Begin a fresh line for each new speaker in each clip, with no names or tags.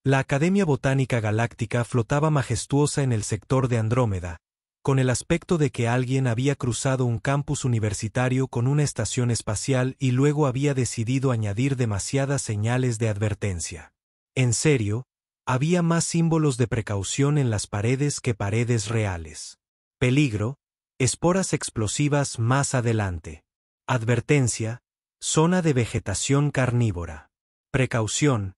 La Academia Botánica Galáctica flotaba majestuosa en el sector de Andrómeda, con el aspecto de que alguien había cruzado un campus universitario con una estación espacial y luego había decidido añadir demasiadas señales de advertencia. En serio, había más símbolos de precaución en las paredes que paredes reales. Peligro, esporas explosivas más adelante. Advertencia, zona de vegetación carnívora. Precaución,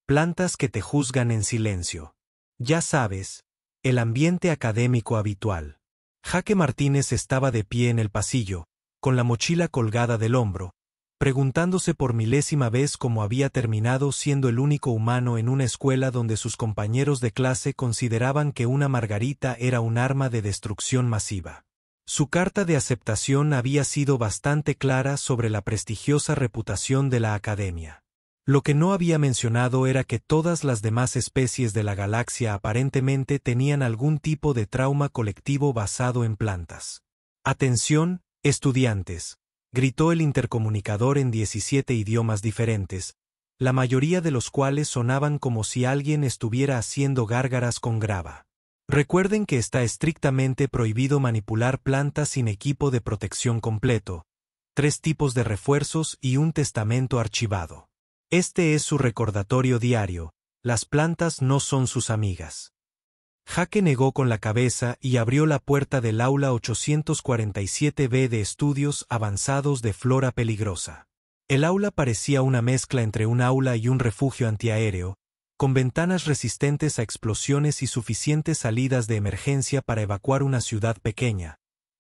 plantas que te juzgan en silencio. Ya sabes, el ambiente académico habitual. Jaque Martínez estaba de pie en el pasillo, con la mochila colgada del hombro, preguntándose por milésima vez cómo había terminado siendo el único humano en una escuela donde sus compañeros de clase consideraban que una margarita era un arma de destrucción masiva. Su carta de aceptación había sido bastante clara sobre la prestigiosa reputación de la academia. Lo que no había mencionado era que todas las demás especies de la galaxia aparentemente tenían algún tipo de trauma colectivo basado en plantas. «Atención, estudiantes», gritó el intercomunicador en 17 idiomas diferentes, la mayoría de los cuales sonaban como si alguien estuviera haciendo gárgaras con grava. Recuerden que está estrictamente prohibido manipular plantas sin equipo de protección completo, 3 tipos de refuerzos y un testamento archivado. Este es su recordatorio diario, las plantas no son sus amigas. Jaque negó con la cabeza y abrió la puerta del aula 847B de estudios avanzados de flora peligrosa. El aula parecía una mezcla entre un aula y un refugio antiaéreo, con ventanas resistentes a explosiones y suficientes salidas de emergencia para evacuar una ciudad pequeña,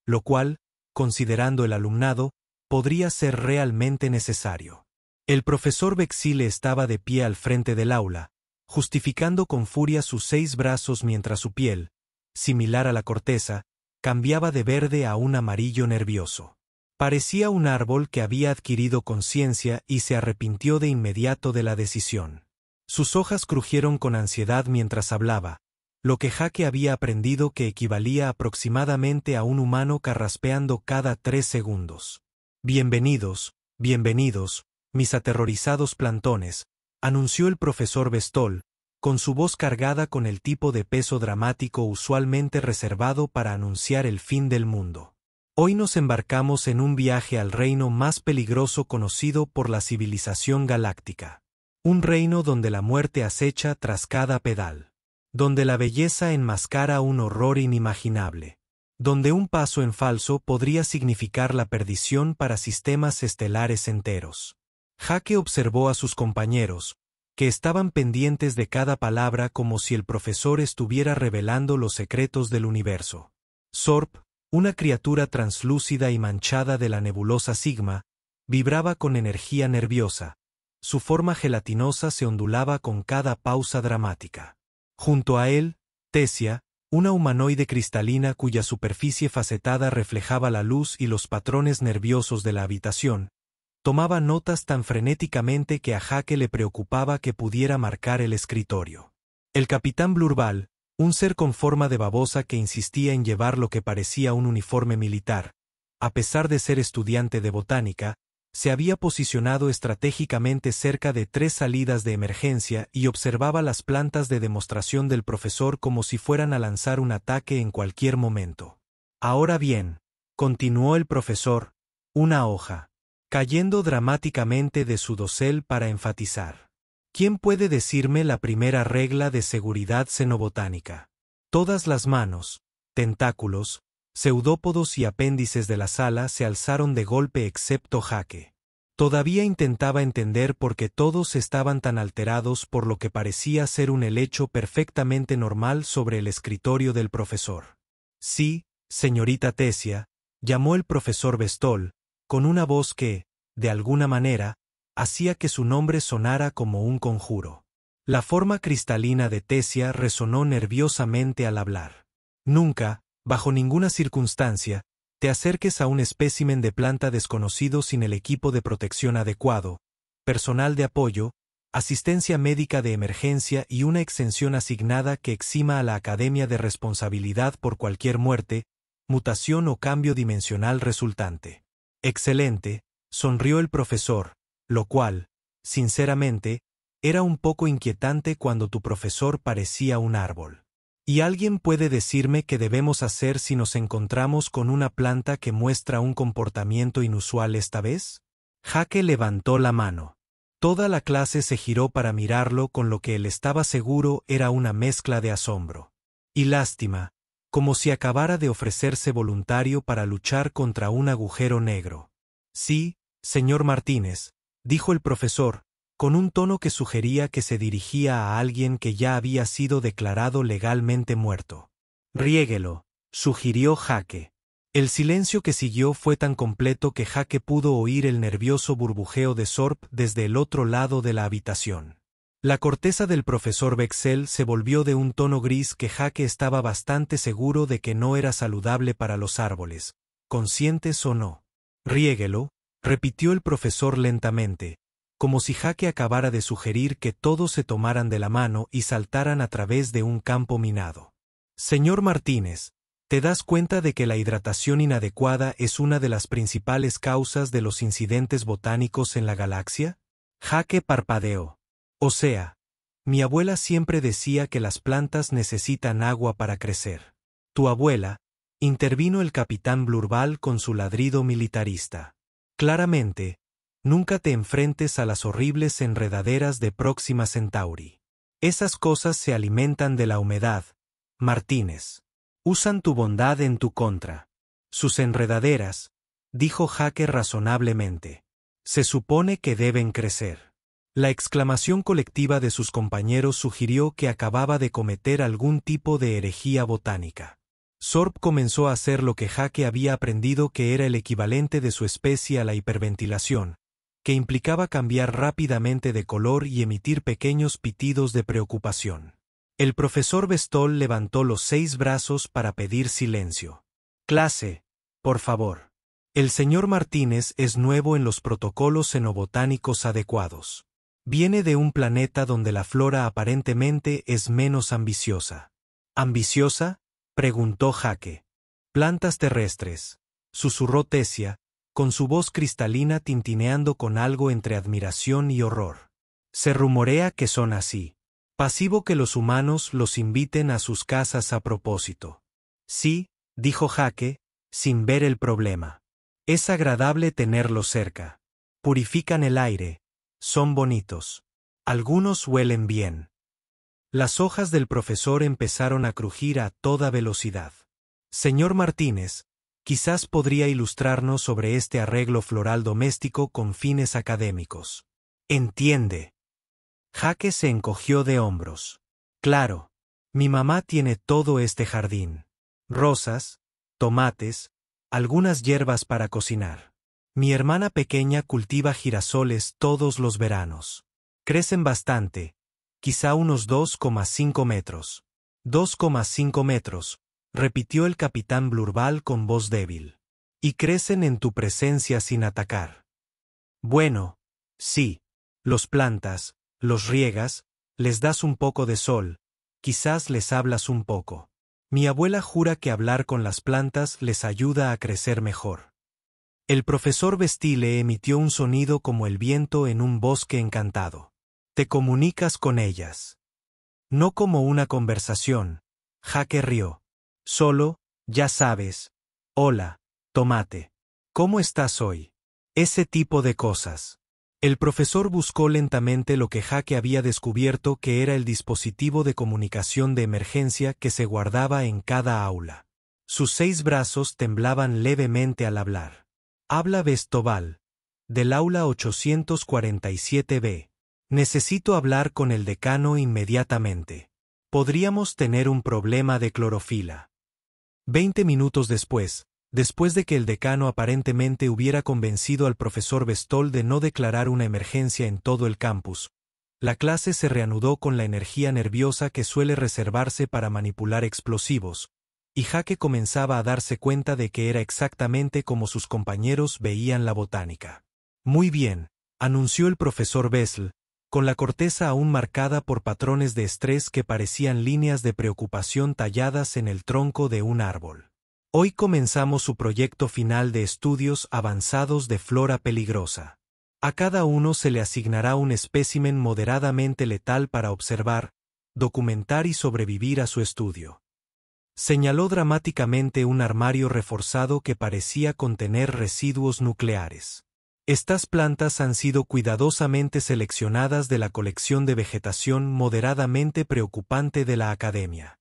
lo cual, considerando el alumnado, podría ser realmente necesario. El profesor Bexile estaba de pie al frente del aula, justificando con furia sus 6 brazos mientras su piel, similar a la corteza, cambiaba de verde a un amarillo nervioso. Parecía un árbol que había adquirido conciencia y se arrepintió de inmediato de la decisión. Sus hojas crujieron con ansiedad mientras hablaba, lo que Jaque había aprendido que equivalía aproximadamente a un humano carraspeando cada 3 segundos. Bienvenidos, bienvenidos, mis aterrorizados plantones, anunció el profesor Bestol, con su voz cargada con el tipo de peso dramático usualmente reservado para anunciar el fin del mundo. Hoy nos embarcamos en un viaje al reino más peligroso conocido por la civilización galáctica. Un reino donde la muerte acecha tras cada pedal. Donde la belleza enmascara un horror inimaginable. Donde un paso en falso podría significar la perdición para sistemas estelares enteros. Jaque observó a sus compañeros, que estaban pendientes de cada palabra como si el profesor estuviera revelando los secretos del universo. Sorp, una criatura translúcida y manchada de la nebulosa Sigma, vibraba con energía nerviosa. Su forma gelatinosa se ondulaba con cada pausa dramática. Junto a él, Tesia, una humanoide cristalina cuya superficie facetada reflejaba la luz y los patrones nerviosos de la habitación, tomaba notas tan frenéticamente que a Jaque le preocupaba que pudiera marcar el escritorio. El capitán Blurbal, un ser con forma de babosa que insistía en llevar lo que parecía un uniforme militar, a pesar de ser estudiante de botánica, se había posicionado estratégicamente cerca de 3 salidas de emergencia y observaba las plantas de demostración del profesor como si fueran a lanzar un ataque en cualquier momento. Ahora bien, continuó el profesor, una hoja, cayendo dramáticamente de su dosel para enfatizar. ¿Quién puede decirme la primera regla de seguridad xenobotánica? Todas las manos, tentáculos, pseudópodos y apéndices de la sala se alzaron de golpe excepto Jaque. Todavía intentaba entender por qué todos estaban tan alterados por lo que parecía ser un helecho perfectamente normal sobre el escritorio del profesor. Sí, señorita Tesia, llamó el profesor Bestol, con una voz que, de alguna manera, hacía que su nombre sonara como un conjuro. La forma cristalina de Tesia resonó nerviosamente al hablar. Nunca, bajo ninguna circunstancia, te acerques a un espécimen de planta desconocido sin el equipo de protección adecuado, personal de apoyo, asistencia médica de emergencia y una exención asignada que exima a la Academia de responsabilidad por cualquier muerte, mutación o cambio dimensional resultante. Excelente, sonrió el profesor, lo cual, sinceramente, Era un poco inquietante cuando tu profesor parecía un árbol. ¿Y alguien puede decirme qué debemos hacer si nos encontramos con una planta que muestra un comportamiento inusual esta vez? Jake levantó la mano. Toda la clase se giró para mirarlo, con lo que él estaba seguro era una mezcla de asombro y lástima, como si acabara de ofrecerse voluntario para luchar contra un agujero negro. Sí, señor Martínez, dijo el profesor, con un tono que sugería que se dirigía a alguien que ya había sido declarado legalmente muerto. Riéguelo, sugirió Jake. El silencio que siguió fue tan completo que Jake pudo oír el nervioso burbujeo de Sorb desde el otro lado de la habitación. La corteza del profesor Bexel se volvió de un tono gris que Jake estaba bastante seguro de que no era saludable para los árboles, conscientes o no. Riéguelo, repitió el profesor lentamente, como si Jake acabara de sugerir que todos se tomaran de la mano y saltaran a través de un campo minado. Señor Martínez, ¿te das cuenta de que la hidratación inadecuada es una de las principales causas de los incidentes botánicos en la galaxia? Jake parpadeó. O sea, mi abuela siempre decía que las plantas necesitan agua para crecer. Tu abuela, intervino el capitán Blurval con su ladrido militarista. Claramente, nunca te enfrentes a las horribles enredaderas de Próxima Centauri. Esas cosas se alimentan de la humedad, Martínez. Usan tu bondad en tu contra. Sus enredaderas, dijo Jake razonablemente. Se supone que deben crecer. La exclamación colectiva de sus compañeros sugirió que acababa de cometer algún tipo de herejía botánica. Sorb comenzó a hacer lo que Jake había aprendido que era el equivalente de su especie a la hiperventilación, que implicaba cambiar rápidamente de color y emitir pequeños pitidos de preocupación. El profesor Bestol levantó los 6 brazos para pedir silencio. Clase, por favor. El señor Martínez es nuevo en los protocolos xenobotánicos adecuados. Viene de un planeta donde la flora aparentemente es menos ambiciosa. ¿Ambiciosa?, preguntó Jake. Plantas terrestres, susurró Tessia, con su voz cristalina tintineando con algo entre admiración y horror. Se rumorea que son así. Pasivo que los humanos los inviten a sus casas a propósito. Sí, dijo Jake, sin ver el problema. Es agradable tenerlos cerca. Purifican el aire. Son bonitos. Algunos huelen bien. Las hojas del profesor empezaron a crujir a toda velocidad. Señor Martínez, quizás podría ilustrarnos sobre este arreglo floral doméstico con fines académicos. ¿Entiende? Jake se encogió de hombros. Claro. Mi mamá tiene todo este jardín. Rosas, tomates, algunas hierbas para cocinar. Mi hermana pequeña cultiva girasoles todos los veranos. Crecen bastante, quizá unos 2,5 metros. 2,5 metros, repitió el capitán Blurval con voz débil. Y crecen en tu presencia sin atacar. Bueno, sí. Los plantas, los riegas, les das un poco de sol, quizás les hablas un poco. Mi abuela jura que hablar con las plantas les ayuda a crecer mejor. El profesor Bestile emitió un sonido como el viento en un bosque encantado. Te comunicas con ellas. No como una conversación. Jake rió. Solo, ya sabes. Hola, tomate. ¿Cómo estás hoy? Ese tipo de cosas. El profesor buscó lentamente lo que Jake había descubierto que era el dispositivo de comunicación de emergencia que se guardaba en cada aula. Sus 6 brazos temblaban levemente al hablar. Habla Vestoval, del aula 847B. Necesito hablar con el decano inmediatamente. Podríamos tener un problema de clorofila. 20 minutos después de que el decano aparentemente hubiera convencido al profesor Bestol de no declarar una emergencia en todo el campus, la clase se reanudó con la energía nerviosa que suele reservarse para manipular explosivos, y Jake comenzaba a darse cuenta de que era exactamente como sus compañeros veían la botánica. Muy bien, anunció el profesor Bessel, con la corteza aún marcada por patrones de estrés que parecían líneas de preocupación talladas en el tronco de un árbol. Hoy comenzamos su proyecto final de estudios avanzados de flora peligrosa. A cada uno se le asignará un espécimen moderadamente letal para observar, documentar y sobrevivir a su estudio. Señaló dramáticamente un armario reforzado que parecía contener residuos nucleares. Estas plantas han sido cuidadosamente seleccionadas de la colección de vegetación moderadamente preocupante de la Academia.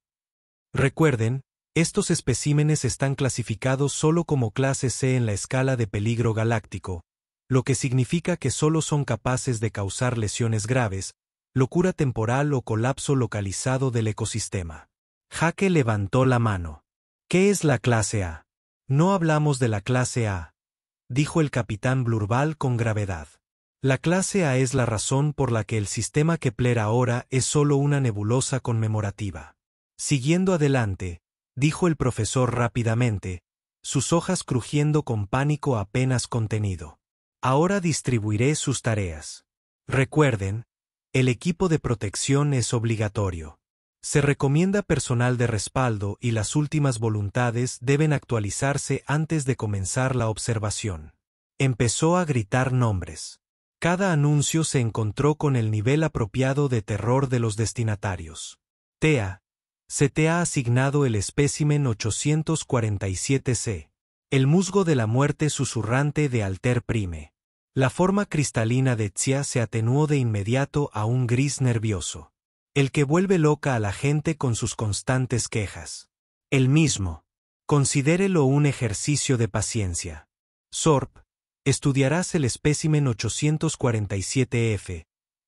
Recuerden, estos especímenes están clasificados solo como clase C en la escala de peligro galáctico, lo que significa que solo son capaces de causar lesiones graves, locura temporal o colapso localizado del ecosistema. Jake levantó la mano. ¿Qué es la clase A? No hablamos de la clase A, dijo el capitán Blurval con gravedad. La clase A es la razón por la que el sistema Kepler ahora es solo una nebulosa conmemorativa. Siguiendo adelante, dijo el profesor rápidamente, sus hojas crujiendo con pánico apenas contenido. Ahora distribuiré sus tareas. Recuerden, el equipo de protección es obligatorio. Se recomienda personal de respaldo y las últimas voluntades deben actualizarse antes de comenzar la observación. Empezó a gritar nombres. Cada anuncio se encontró con el nivel apropiado de terror de los destinatarios. Tea, se te ha asignado el espécimen 847C. El musgo de la muerte susurrante de Alter Prime. La forma cristalina de Xia se atenuó de inmediato a un gris nervioso. El que vuelve loca a la gente con sus constantes quejas. El mismo. Considérelo un ejercicio de paciencia. Sorp, estudiarás el espécimen 847F,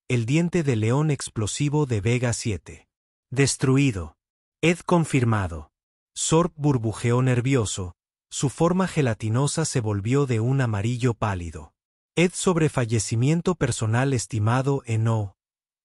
el diente de león explosivo de Vega 7. Destruido. Ed confirmado. Sorp burbujeó nervioso, su forma gelatinosa se volvió de un amarillo pálido. Ed sobre fallecimiento personal estimado en O.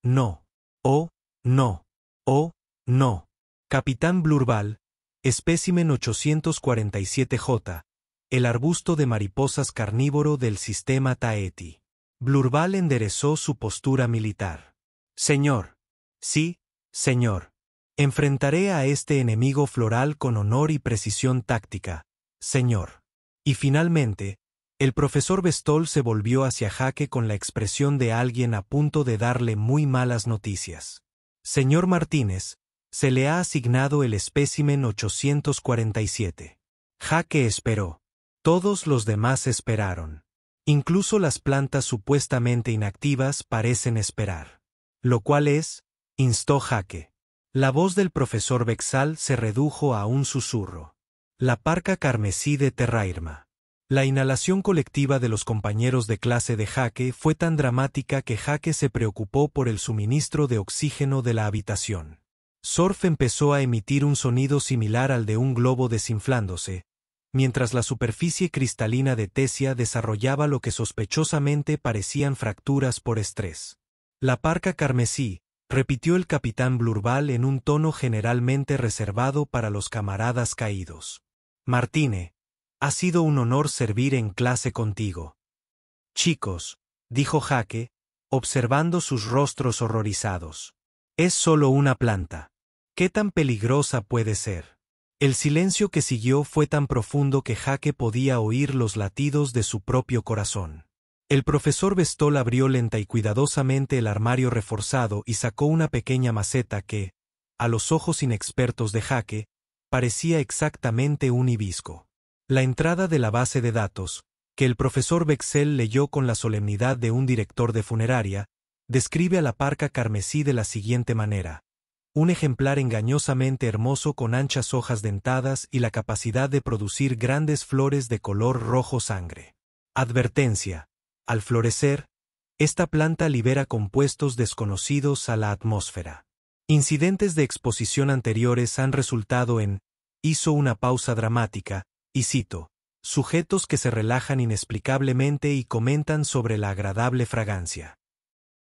No. O. No. Oh, no. Capitán Blurval, espécimen 847J, el arbusto de mariposas carnívoro del sistema Taeti. Blurval enderezó su postura militar. Señor. Sí, señor. Enfrentaré a este enemigo floral con honor y precisión táctica, señor. Y finalmente, el profesor Bestol se volvió hacia Jake con la expresión de alguien a punto de darle muy malas noticias. Señor Martínez, se le ha asignado el espécimen 847. Jake esperó. Todos los demás esperaron. Incluso las plantas supuestamente inactivas parecen esperar. Lo cual es, instó Jake. La voz del profesor Bexal se redujo a un susurro. La parca carmesí de Terrairma. La inhalación colectiva de los compañeros de clase de Jake fue tan dramática que Jake se preocupó por el suministro de oxígeno de la habitación. Sorf empezó a emitir un sonido similar al de un globo desinflándose, mientras la superficie cristalina de Tesia desarrollaba lo que sospechosamente parecían fracturas por estrés. La parca carmesí, repitió el capitán Blurval en un tono generalmente reservado para los camaradas caídos. Martine. Ha sido un honor servir en clase contigo. Chicos, dijo Jake, observando sus rostros horrorizados. Es solo una planta. ¿Qué tan peligrosa puede ser? El silencio que siguió fue tan profundo que Jake podía oír los latidos de su propio corazón. El profesor Bestol abrió lenta y cuidadosamente el armario reforzado y sacó una pequeña maceta que, a los ojos inexpertos de Jake, parecía exactamente un hibisco. La entrada de la base de datos, que el profesor Bexel leyó con la solemnidad de un director de funeraria, describe a la parca carmesí de la siguiente manera. Un ejemplar engañosamente hermoso con anchas hojas dentadas y la capacidad de producir grandes flores de color rojo sangre. Advertencia. Al florecer, esta planta libera compuestos desconocidos a la atmósfera. Incidentes de exposición anteriores han resultado en, hizo una pausa dramática, y cito, sujetos que se relajan inexplicablemente y comentan sobre la agradable fragancia.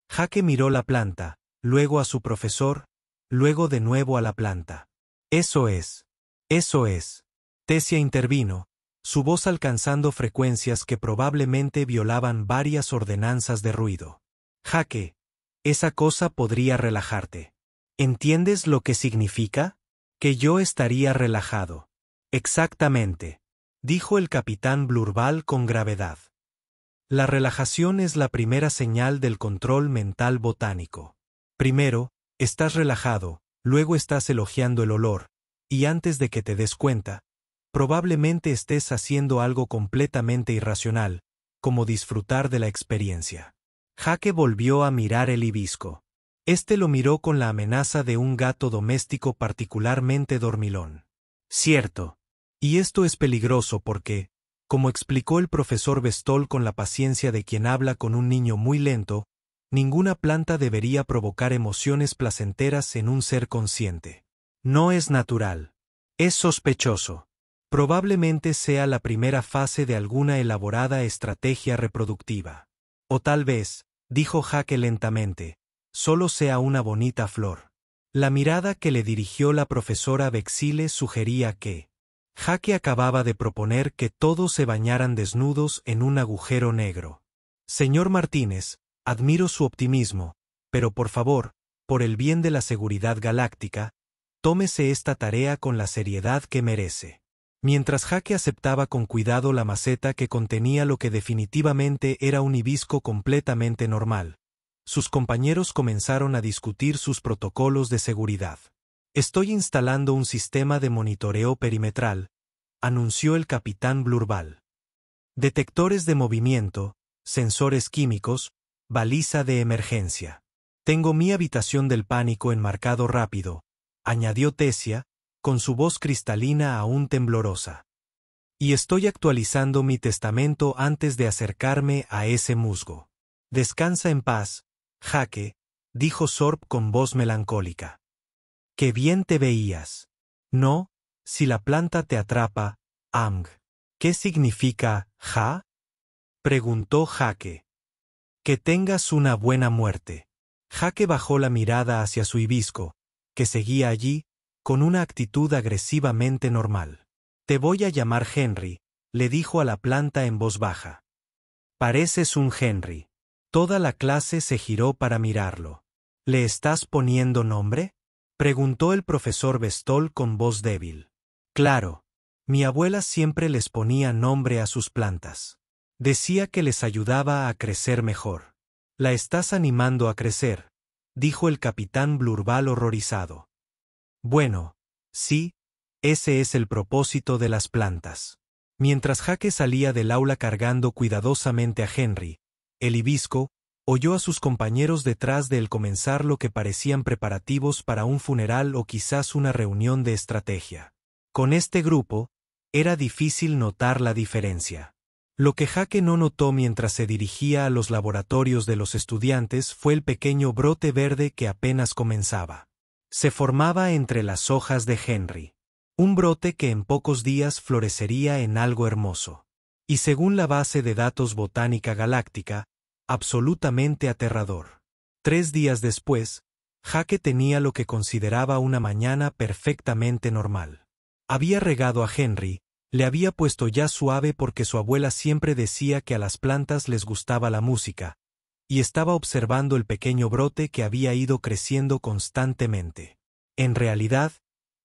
Jake miró la planta, luego a su profesor, luego de nuevo a la planta. Eso es. Tesia intervino, su voz alcanzando frecuencias que probablemente violaban varias ordenanzas de ruido. Jake, esa cosa podría relajarte. ¿Entiendes lo que significa? Que yo estaría relajado. Exactamente. Dijo el capitán Blurval con gravedad. La relajación es la primera señal del control mental botánico. Primero, estás relajado, luego estás elogiando el olor, y antes de que te des cuenta, probablemente estés haciendo algo completamente irracional, como disfrutar de la experiencia. Jake volvió a mirar el hibisco. Este lo miró con la amenaza de un gato doméstico particularmente dormilón. Cierto. Y esto es peligroso porque, como explicó el profesor Bestol con la paciencia de quien habla con un niño muy lento, ninguna planta debería provocar emociones placenteras en un ser consciente. No es natural. Es sospechoso. Probablemente sea la primera fase de alguna elaborada estrategia reproductiva. O tal vez, dijo Jake lentamente, solo sea una bonita flor. La mirada que le dirigió la profesora Bexile sugería que Jake acababa de proponer que todos se bañaran desnudos en un agujero negro. Señor Martínez, admiro su optimismo, pero por favor, por el bien de la seguridad galáctica, tómese esta tarea con la seriedad que merece. Mientras Jake aceptaba con cuidado la maceta que contenía lo que definitivamente era un hibisco completamente normal, sus compañeros comenzaron a discutir sus protocolos de seguridad. Estoy instalando un sistema de monitoreo perimetral, anunció el capitán Blurbal. Detectores de movimiento, sensores químicos, baliza de emergencia. Tengo mi habitación del pánico enmarcado rápido, añadió Tessia, con su voz cristalina aún temblorosa. Y estoy actualizando mi testamento antes de acercarme a ese musgo. Descansa en paz, Jake, dijo Sorb con voz melancólica. Qué bien te veías. No, si la planta te atrapa, Amg. ¿Qué significa, ja? Preguntó Jake. Que tengas una buena muerte. Jake bajó la mirada hacia su hibisco, que seguía allí, con una actitud agresivamente normal. Te voy a llamar Henry, le dijo a la planta en voz baja. Pareces un Henry. Toda la clase se giró para mirarlo. ¿Le estás poniendo nombre? Preguntó el profesor Bestol con voz débil. Claro. Mi abuela siempre les ponía nombre a sus plantas. Decía que les ayudaba a crecer mejor. La estás animando a crecer, dijo el capitán Blurbal horrorizado. Bueno, sí, ese es el propósito de las plantas. Mientras Jake salía del aula cargando cuidadosamente a Henry, el hibisco oyó a sus compañeros detrás de él comenzar lo que parecían preparativos para un funeral o quizás una reunión de estrategia. Con este grupo, era difícil notar la diferencia. Lo que Jake no notó mientras se dirigía a los laboratorios de los estudiantes fue el pequeño brote verde que apenas comenzaba. Se formaba entre las hojas de Henry. Un brote que en pocos días florecería en algo hermoso. Y según la base de datos botánica galáctica, absolutamente aterrador. 3 días después, Jake tenía lo que consideraba una mañana perfectamente normal. Había regado a Henry, le había puesto ya suave porque su abuela siempre decía que a las plantas les gustaba la música, y estaba observando el pequeño brote que había ido creciendo constantemente. En realidad,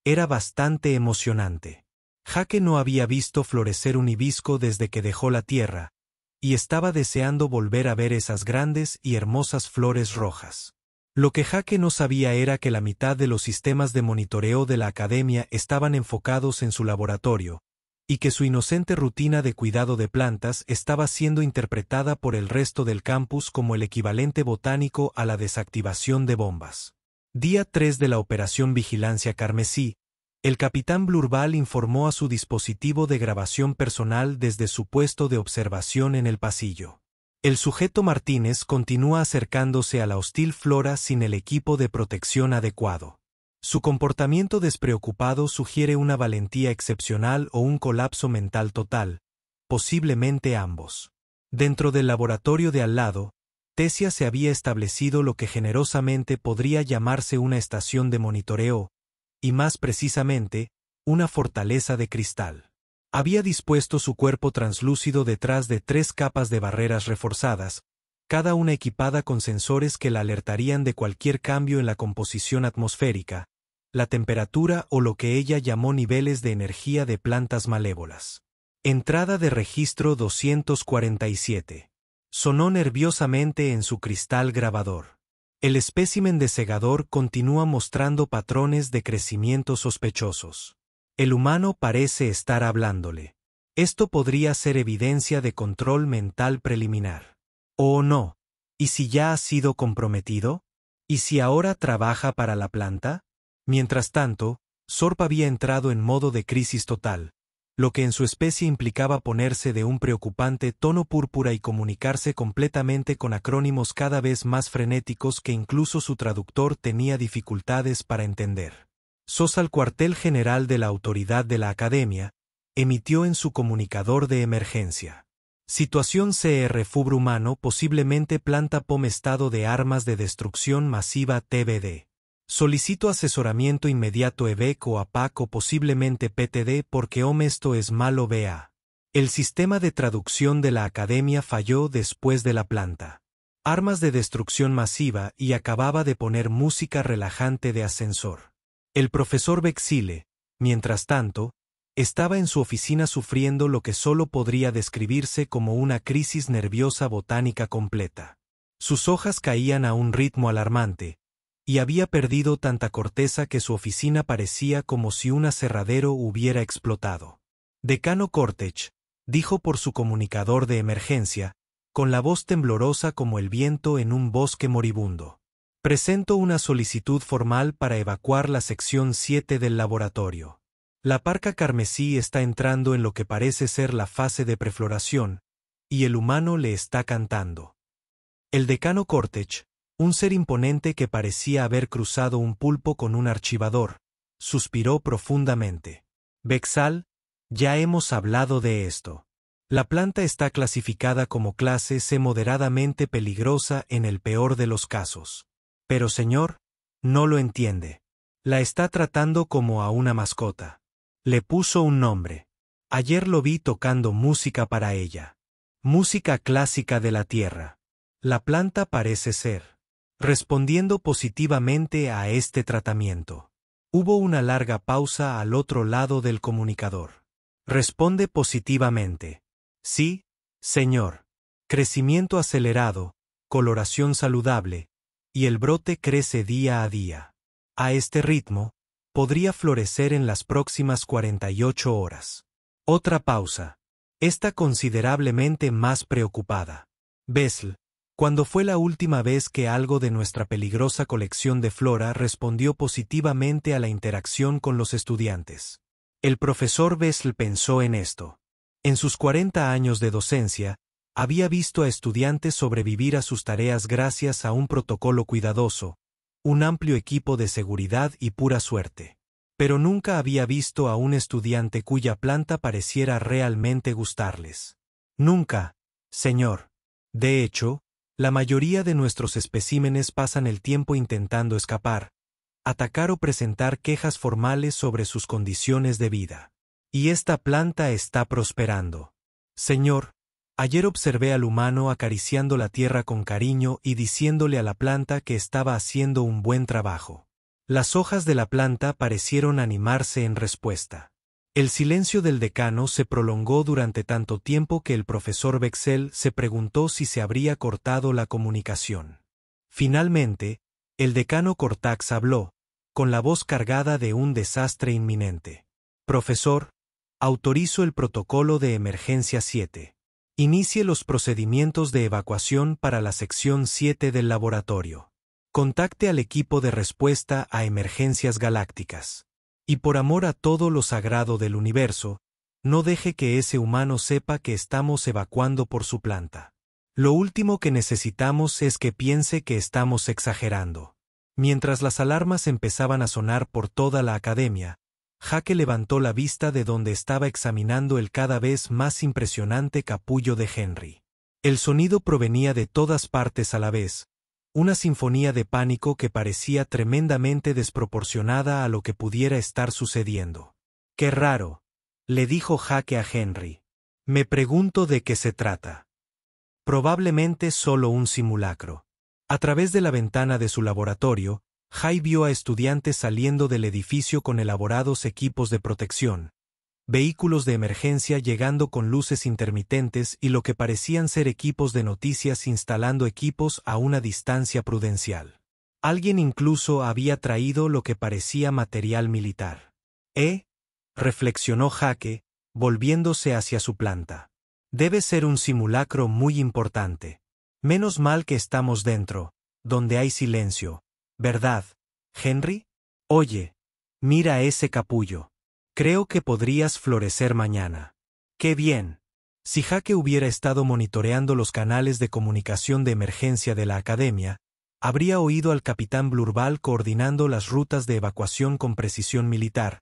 era bastante emocionante. Jake no había visto florecer un hibisco desde que dejó la tierra, y estaba deseando volver a ver esas grandes y hermosas flores rojas. Lo que Jake no sabía era que la mitad de los sistemas de monitoreo de la academia estaban enfocados en su laboratorio, y que su inocente rutina de cuidado de plantas estaba siendo interpretada por el resto del campus como el equivalente botánico a la desactivación de bombas. Día 3 de la Operación Vigilancia Carmesí, el capitán Blurbal informó a su dispositivo de grabación personal desde su puesto de observación en el pasillo. El sujeto Martínez continúa acercándose a la hostil flora sin el equipo de protección adecuado. Su comportamiento despreocupado sugiere una valentía excepcional o un colapso mental total, posiblemente ambos. Dentro del laboratorio de al lado, Tessia se había establecido lo que generosamente podría llamarse una estación de monitoreo, y más precisamente, una fortaleza de cristal. Había dispuesto su cuerpo translúcido detrás de 3 capas de barreras reforzadas, cada una equipada con sensores que la alertarían de cualquier cambio en la composición atmosférica, la temperatura o lo que ella llamó niveles de energía de plantas malévolas. Entrada de registro 247. Sonó nerviosamente en su cristal grabador. El espécimen de segador continúa mostrando patrones de crecimiento sospechosos. El humano parece estar hablándole. Esto podría ser evidencia de control mental preliminar. ¿O no? ¿Y si ya ha sido comprometido? ¿Y si ahora trabaja para la planta? Mientras tanto, Sorp había entrado en modo de crisis total, lo que en su especie implicaba ponerse de un preocupante tono púrpura y comunicarse completamente con acrónimos cada vez más frenéticos que incluso su traductor tenía dificultades para entender. SOS al cuartel general de la autoridad de la Academia, emitió en su comunicador de emergencia. Situación CR Fubr humano posiblemente planta POM estado de armas de destrucción masiva TBD. Solicito asesoramiento inmediato EVEC o APAC o posiblemente PTD porque esto es malo BA. El sistema de traducción de la Academia falló después de la planta. Armas de destrucción masiva y acababa de poner música relajante de ascensor. El profesor Bexile, mientras tanto, estaba en su oficina sufriendo lo que solo podría describirse como una crisis nerviosa botánica completa. Sus hojas caían a un ritmo alarmante, y había perdido tanta corteza que su oficina parecía como si un aserradero hubiera explotado. Decano Cortech, dijo por su comunicador de emergencia, con la voz temblorosa como el viento en un bosque moribundo. Presento una solicitud formal para evacuar la sección 7 del laboratorio. La parca carmesí está entrando en lo que parece ser la fase de prefloración, y el humano le está cantando. El decano Cortech, un ser imponente que parecía haber cruzado un pulpo con un archivador, suspiró profundamente. Bexal, ya hemos hablado de esto. La planta está clasificada como clase C moderadamente peligrosa en el peor de los casos. Pero señor, no lo entiende. La está tratando como a una mascota. Le puso un nombre. Ayer lo vi tocando música para ella. Música clásica de la tierra. La planta parece ser respondiendo positivamente a este tratamiento. Hubo una larga pausa al otro lado del comunicador. Responde positivamente. Sí, señor. Crecimiento acelerado, coloración saludable, y el brote crece día a día. A este ritmo, podría florecer en las próximas 48 horas. Otra pausa. Está considerablemente más preocupada. Bessel, ¿cuándo fue la última vez que algo de nuestra peligrosa colección de flora respondió positivamente a la interacción con los estudiantes? El profesor Bessel pensó en esto. En sus 40 años de docencia, había visto a estudiantes sobrevivir a sus tareas gracias a un protocolo cuidadoso, un amplio equipo de seguridad y pura suerte. Pero nunca había visto a un estudiante cuya planta pareciera realmente gustarles. Nunca, señor. De hecho, la mayoría de nuestros especímenes pasan el tiempo intentando escapar, atacar o presentar quejas formales sobre sus condiciones de vida. Y esta planta está prosperando. Señor, ayer observé al humano acariciando la tierra con cariño y diciéndole a la planta que estaba haciendo un buen trabajo. Las hojas de la planta parecieron animarse en respuesta. El silencio del decano se prolongó durante tanto tiempo que el profesor Bexel se preguntó si se habría cortado la comunicación. Finalmente, el decano Cortax habló, con la voz cargada de un desastre inminente. Profesor, autorizo el protocolo de emergencia 7. Inicie los procedimientos de evacuación para la sección 7 del laboratorio. Contacte al equipo de respuesta a emergencias galácticas. Y por amor a todo lo sagrado del universo, no deje que ese humano sepa que estamos evacuando por su planta. Lo último que necesitamos es que piense que estamos exagerando. Mientras las alarmas empezaban a sonar por toda la academia, Jake levantó la vista de donde estaba examinando el cada vez más impresionante capullo de Henry. El sonido provenía de todas partes a la vez, una sinfonía de pánico que parecía tremendamente desproporcionada a lo que pudiera estar sucediendo. «Qué raro», le dijo Jake a Henry. «Me pregunto de qué se trata». Probablemente solo un simulacro. A través de la ventana de su laboratorio, Jay vio a estudiantes saliendo del edificio con elaborados equipos de protección, vehículos de emergencia llegando con luces intermitentes y lo que parecían ser equipos de noticias instalando equipos a una distancia prudencial. Alguien incluso había traído lo que parecía material militar. Reflexionó Jake, volviéndose hacia su planta. Debe ser un simulacro muy importante. Menos mal que estamos dentro, donde hay silencio, ¿verdad, Henry? Oye, mira ese capullo. Creo que podrías florecer mañana. ¡Qué bien! Si Jake hubiera estado monitoreando los canales de comunicación de emergencia de la academia, habría oído al capitán Blurval coordinando las rutas de evacuación con precisión militar,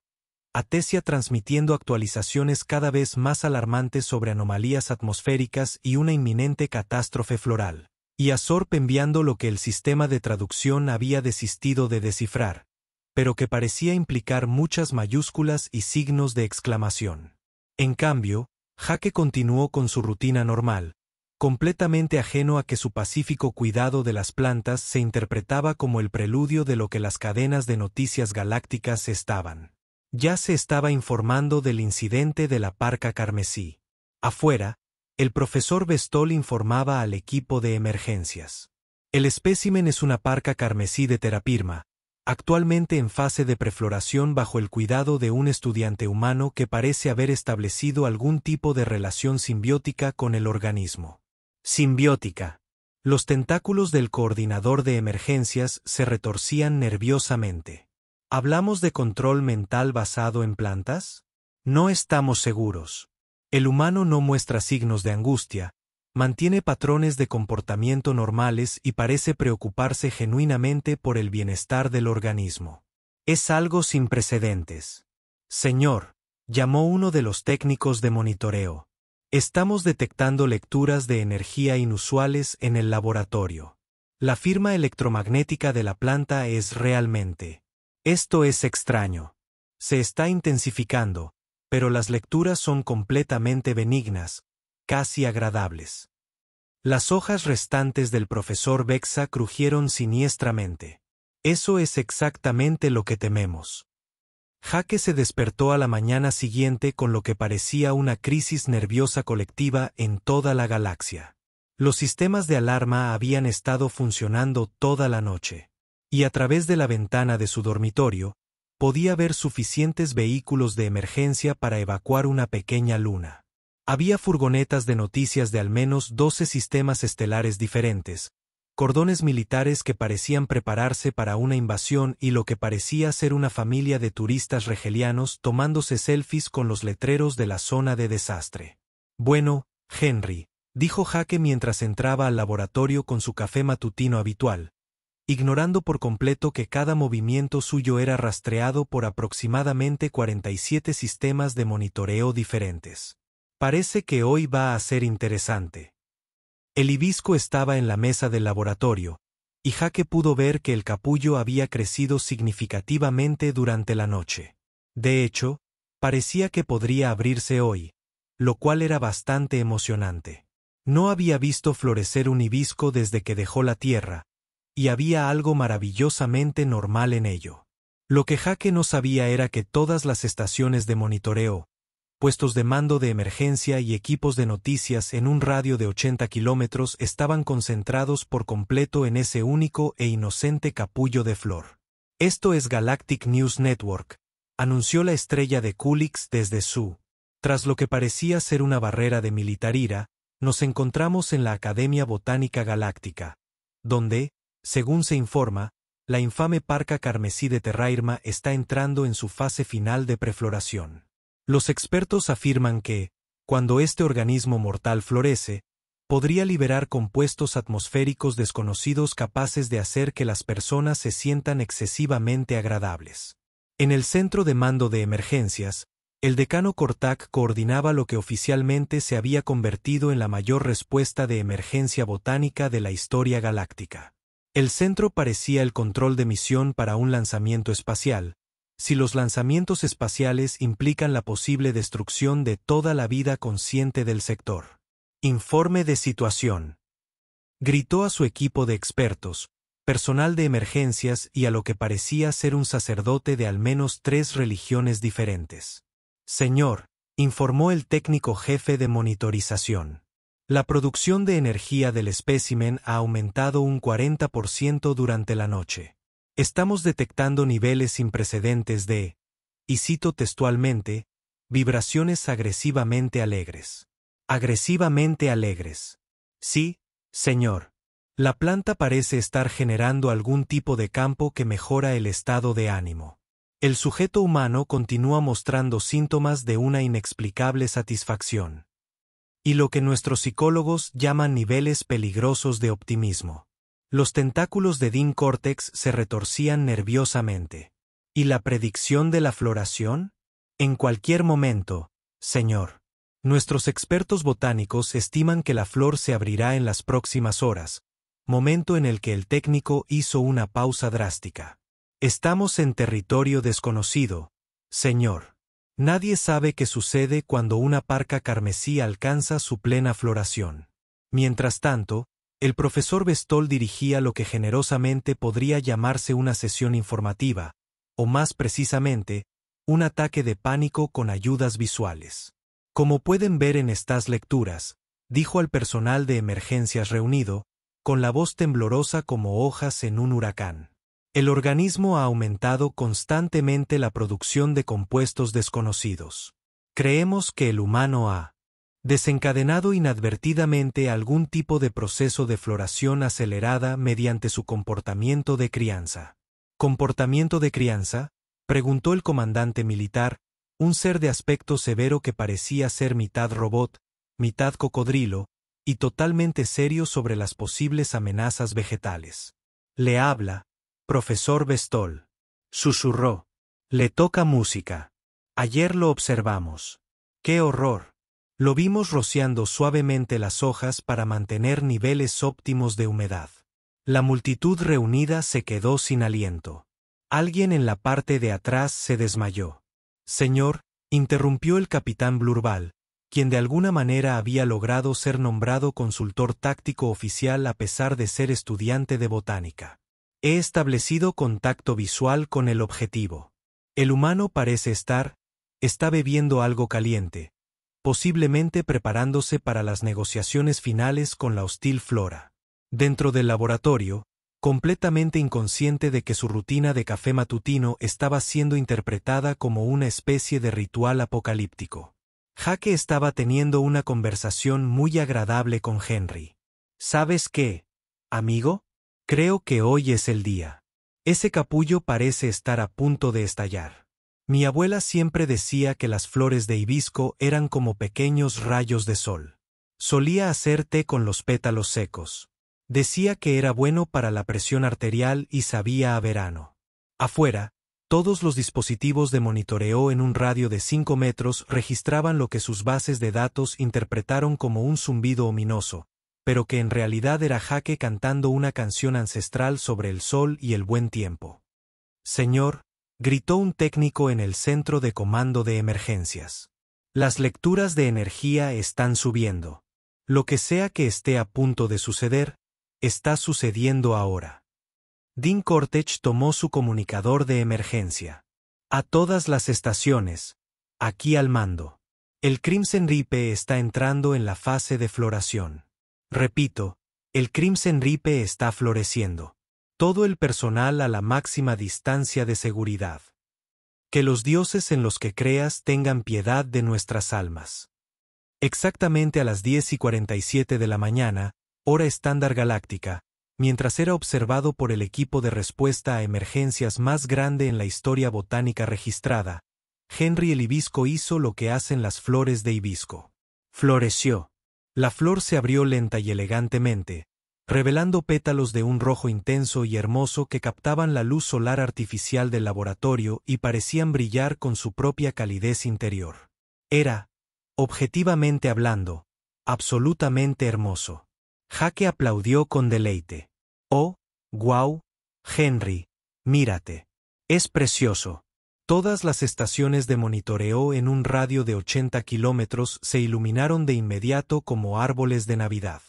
a Tessia transmitiendo actualizaciones cada vez más alarmantes sobre anomalías atmosféricas y una inminente catástrofe floral, y a Sorp enviando lo que el sistema de traducción había desistido de descifrar, pero que parecía implicar muchas mayúsculas y signos de exclamación. En cambio, Jake continuó con su rutina normal, completamente ajeno a que su pacífico cuidado de las plantas se interpretaba como el preludio de lo que las cadenas de noticias galácticas estaban. Ya se estaba informando del incidente de la parca carmesí. Afuera, el profesor Bestol informaba al equipo de emergencias. El espécimen es una parca carmesí de terapirma, actualmente en fase de prefloración bajo el cuidado de un estudiante humano que parece haber establecido algún tipo de relación simbiótica con el organismo. Simbiótica. Los tentáculos del coordinador de emergencias se retorcían nerviosamente. ¿Hablamos de control mental basado en plantas? No estamos seguros. El humano no muestra signos de angustia, mantiene patrones de comportamiento normales y parece preocuparse genuinamente por el bienestar del organismo. Es algo sin precedentes. Señor, llamó uno de los técnicos de monitoreo. Estamos detectando lecturas de energía inusuales en el laboratorio. La firma electromagnética de la planta es realmente. Esto es extraño. Se está intensificando, pero las lecturas son completamente benignas, casi agradables. Las hojas restantes del profesor Bexa crujieron siniestramente. Eso es exactamente lo que tememos. Jake se despertó a la mañana siguiente con lo que parecía una crisis nerviosa colectiva en toda la galaxia. Los sistemas de alarma habían estado funcionando toda la noche. Y a través de la ventana de su dormitorio, podía ver suficientes vehículos de emergencia para evacuar una pequeña luna. Había furgonetas de noticias de al menos 12 sistemas estelares diferentes, cordones militares que parecían prepararse para una invasión y lo que parecía ser una familia de turistas regelianos tomándose selfies con los letreros de la zona de desastre. Bueno, Henry, dijo Jake mientras entraba al laboratorio con su café matutino habitual, ignorando por completo que cada movimiento suyo era rastreado por aproximadamente 47 sistemas de monitoreo diferentes. Parece que hoy va a ser interesante. El hibisco estaba en la mesa del laboratorio, y Jake pudo ver que el capullo había crecido significativamente durante la noche. De hecho, parecía que podría abrirse hoy, lo cual era bastante emocionante. No había visto florecer un hibisco desde que dejó la Tierra, y había algo maravillosamente normal en ello. Lo que Jake no sabía era que todas las estaciones de monitoreo, puestos de mando de emergencia y equipos de noticias en un radio de 80 kilómetros estaban concentrados por completo en ese único e inocente capullo de flor. Esto es Galactic News Network, anunció la estrella de Kulix desde su. Tras lo que parecía ser una barrera de militarira, nos encontramos en la Academia Botánica Galáctica, donde, según se informa, la infame parca carmesí de Terrairma está entrando en su fase final de prefloración. Los expertos afirman que, cuando este organismo mortal florece, podría liberar compuestos atmosféricos desconocidos capaces de hacer que las personas se sientan excesivamente agradables. En el centro de mando de emergencias, el decano Kortak coordinaba lo que oficialmente se había convertido en la mayor respuesta de emergencia botánica de la historia galáctica. El centro parecía el control de misión para un lanzamiento espacial, si los lanzamientos espaciales implican la posible destrucción de toda la vida consciente del sector. Informe de situación. Gritó a su equipo de expertos, personal de emergencias y a lo que parecía ser un sacerdote de al menos 3 religiones diferentes. Señor, informó el técnico jefe de monitorización. La producción de energía del espécimen ha aumentado un 40% durante la noche. Estamos detectando niveles sin precedentes de, y cito textualmente, vibraciones agresivamente alegres. Agresivamente alegres. Sí, señor. La planta parece estar generando algún tipo de campo que mejora el estado de ánimo. El sujeto humano continúa mostrando síntomas de una inexplicable satisfacción. Y lo que nuestros psicólogos llaman niveles peligrosos de optimismo. Los tentáculos de Dean Cortex se retorcían nerviosamente. ¿Y la predicción de la floración? En cualquier momento, señor. Nuestros expertos botánicos estiman que la flor se abrirá en las próximas horas, momento en el que el técnico hizo una pausa drástica. Estamos en territorio desconocido, señor. Nadie sabe qué sucede cuando una parca carmesí alcanza su plena floración. Mientras tanto, el profesor Bestol dirigía lo que generosamente podría llamarse una sesión informativa, o más precisamente, un ataque de pánico con ayudas visuales. Como pueden ver en estas lecturas, dijo al personal de emergencias reunido, con la voz temblorosa como hojas en un huracán. El organismo ha aumentado constantemente la producción de compuestos desconocidos. Creemos que el humano ha desencadenado inadvertidamente algún tipo de proceso de floración acelerada mediante su comportamiento de crianza. ¿Comportamiento de crianza?, preguntó el comandante militar, un ser de aspecto severo que parecía ser mitad robot, mitad cocodrilo, y totalmente serio sobre las posibles amenazas vegetales. Le habla, profesor Bestol. Susurró. Le toca música. Ayer lo observamos. ¡Qué horror! Lo vimos rociando suavemente las hojas para mantener niveles óptimos de humedad. La multitud reunida se quedó sin aliento. Alguien en la parte de atrás se desmayó. Señor, interrumpió el capitán Blurbal, quien de alguna manera había logrado ser nombrado consultor táctico oficial a pesar de ser estudiante de botánica. He establecido contacto visual con el objetivo. El humano parece está bebiendo algo caliente, posiblemente preparándose para las negociaciones finales con la hostil flora. Dentro del laboratorio, completamente inconsciente de que su rutina de café matutino estaba siendo interpretada como una especie de ritual apocalíptico. Jake estaba teniendo una conversación muy agradable con Henry. ¿Sabes qué, amigo? Creo que hoy es el día. Ese capullo parece estar a punto de estallar. Mi abuela siempre decía que las flores de hibisco eran como pequeños rayos de sol. Solía hacer té con los pétalos secos. Decía que era bueno para la presión arterial y sabía a verano. Afuera, todos los dispositivos de monitoreo en un radio de 5 metros registraban lo que sus bases de datos interpretaron como un zumbido ominoso, pero que en realidad era Jake cantando una canción ancestral sobre el sol y el buen tiempo. Señor, gritó un técnico en el centro de comando de emergencias. Las lecturas de energía están subiendo. Lo que sea que esté a punto de suceder, está sucediendo ahora. Dean Cortex tomó su comunicador de emergencia. A todas las estaciones, aquí al mando. El Crimson Reaper está entrando en la fase de floración. Repito, el Crimson Reaper está floreciendo. Todo el personal a la máxima distancia de seguridad. Que los dioses en los que creas tengan piedad de nuestras almas. Exactamente a las 10:47 de la mañana, hora estándar galáctica, mientras era observado por el equipo de respuesta a emergencias más grande en la historia botánica registrada, Henry el hibisco hizo lo que hacen las flores de hibisco. Floreció. La flor se abrió lenta y elegantemente, revelando pétalos de un rojo intenso y hermoso que captaban la luz solar artificial del laboratorio y parecían brillar con su propia calidez interior. Era, objetivamente hablando, absolutamente hermoso. Jake aplaudió con deleite. Oh, guau, Henry, mírate. Es precioso. Todas las estaciones de monitoreo en un radio de 80 kilómetros se iluminaron de inmediato como árboles de Navidad.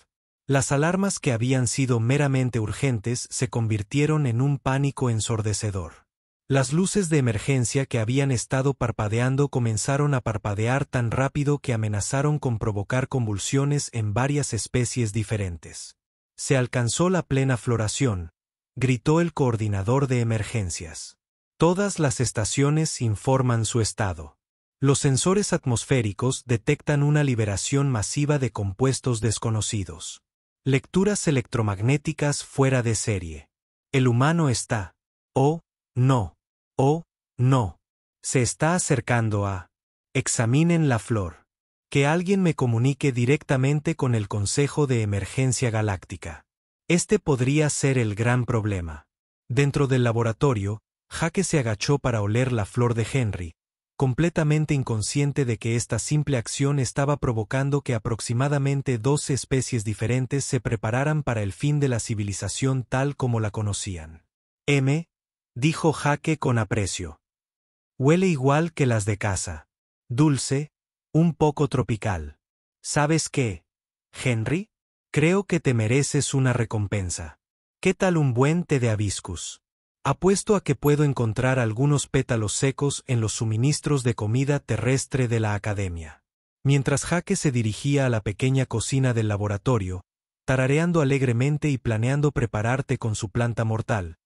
Las alarmas que habían sido meramente urgentes se convirtieron en un pánico ensordecedor. Las luces de emergencia que habían estado parpadeando comenzaron a parpadear tan rápido que amenazaron con provocar convulsiones en varias especies diferentes. Se alcanzó la plena floración, gritó el coordinador de emergencias. Todas las estaciones informan su estado. Los sensores atmosféricos detectan una liberación masiva de compuestos desconocidos. Lecturas electromagnéticas fuera de serie. El humano está. Oh, no. Oh, no. Se está acercando a. Examinen la flor. Que alguien me comunique directamente con el Consejo de Emergencia Galáctica. Este podría ser el gran problema. Dentro del laboratorio, Jake se agachó para oler la flor de Henry, completamente inconsciente de que esta simple acción estaba provocando que aproximadamente 12 especies diferentes se prepararan para el fin de la civilización tal como la conocían. Dijo Jake con aprecio. Huele igual que las de casa. Dulce, un poco tropical. ¿Sabes qué, Henry? Creo que te mereces una recompensa. ¿Qué tal un buen té de hibiscus? Apuesto a que puedo encontrar algunos pétalos secos en los suministros de comida terrestre de la academia. Mientras Jake se dirigía a la pequeña cocina del laboratorio, tarareando alegremente y planeando prepararte con su planta mortal,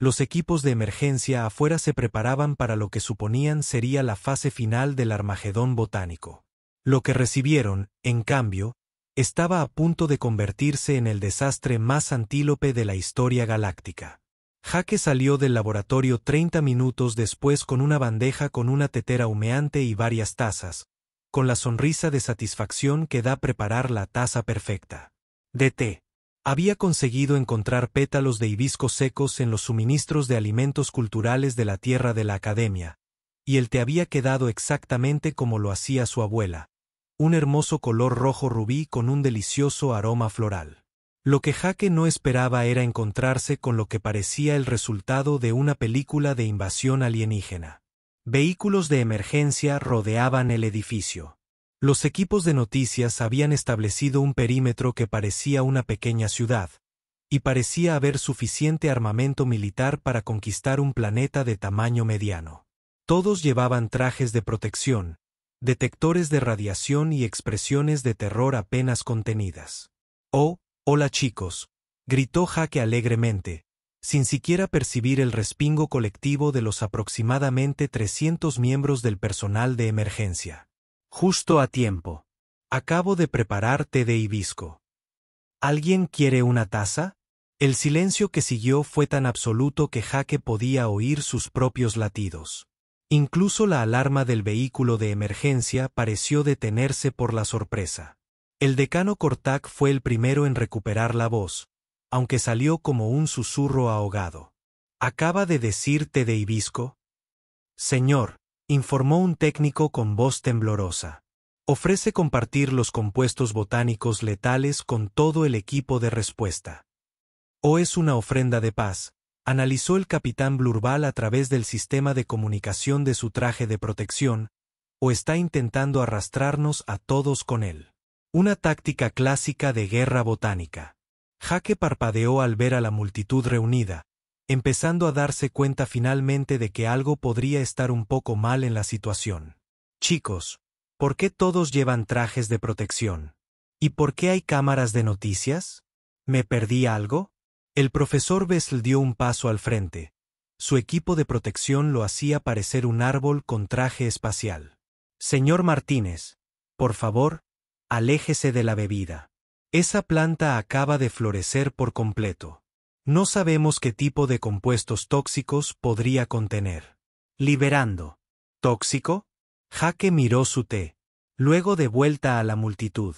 los equipos de emergencia afuera se preparaban para lo que suponían sería la fase final del Armagedón botánico. Lo que recibieron, en cambio, estaba a punto de convertirse en el desastre más antílope de la historia galáctica. Jake salió del laboratorio 30 minutos después con una bandeja con una tetera humeante y varias tazas, con la sonrisa de satisfacción que da preparar la taza perfecta de té. Había conseguido encontrar pétalos de hibisco secos en los suministros de alimentos culturales de la tierra de la academia, y el té había quedado exactamente como lo hacía su abuela, un hermoso color rojo rubí con un delicioso aroma floral. Lo que Jake no esperaba era encontrarse con lo que parecía el resultado de una película de invasión alienígena. Vehículos de emergencia rodeaban el edificio. Los equipos de noticias habían establecido un perímetro que parecía una pequeña ciudad, y parecía haber suficiente armamento militar para conquistar un planeta de tamaño mediano. Todos llevaban trajes de protección, detectores de radiación y expresiones de terror apenas contenidas. «Oh, hola chicos», gritó Jake alegremente, sin siquiera percibir el respingo colectivo de los aproximadamente 300 miembros del personal de emergencia. Justo a tiempo. Acabo de preparar té de hibisco. ¿Alguien quiere una taza? El silencio que siguió fue tan absoluto que Jake podía oír sus propios latidos. Incluso la alarma del vehículo de emergencia pareció detenerse por la sorpresa. El decano Cortac fue el primero en recuperar la voz, aunque salió como un susurro ahogado. ¿Acaba de decir té de hibisco? Señor, informó un técnico con voz temblorosa. Ofrece compartir los compuestos botánicos letales con todo el equipo de respuesta. ¿O es una ofrenda de paz?, analizó el capitán Blurbal a través del sistema de comunicación de su traje de protección, ¿o está intentando arrastrarnos a todos con él? Una táctica clásica de guerra botánica. Jake parpadeó al ver a la multitud reunida, empezando a darse cuenta finalmente de que algo podría estar un poco mal en la situación. Chicos, ¿por qué todos llevan trajes de protección? ¿Y por qué hay cámaras de noticias? ¿Me perdí algo? El profesor Bessel dio un paso al frente. Su equipo de protección lo hacía parecer un árbol con traje espacial. Señor Martínez, por favor, aléjese de la bebida. Esa planta acaba de florecer por completo. No sabemos qué tipo de compuestos tóxicos podría contener. Liberando. ¿Tóxico? Jake miró su té. Luego de vuelta a la multitud.